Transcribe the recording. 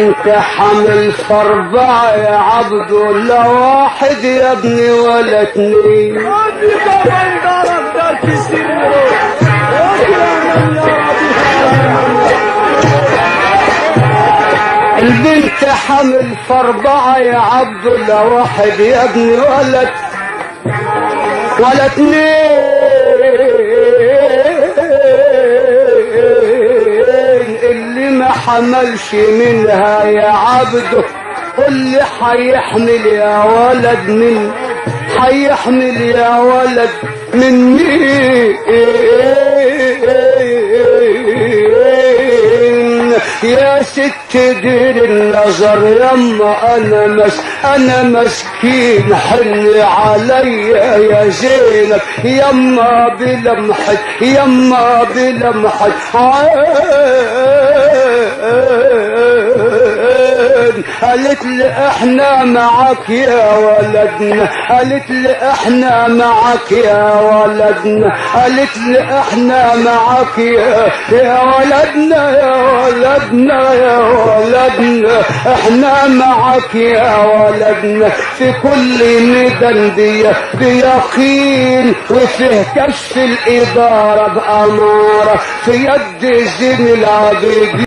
البنت حمل فربع يا عبدو، لا واحد يا ابني ولا اتنين. البنت حمل فربع يا عبدو، لا واحد يا ابني ولا اتنين. اللي ما حملش منها يا عبده اللي حيحمل يا ولد من حيحمل يا ولد مني. يا ست دير النظر يما انا مسكين حن عليا يا زينب يما بلمحك يما بلمحك قالت لي احنا معك يا ولدنا، قالت لي احنا معك يا ولدنا، قالت لي احنا معك يا ولدنا يا ولدنا يا ولدنا، احنا معك يا ولدنا في كل ميدان بيقين، وفيه كشف الاداره باماره في يد زين العبيد.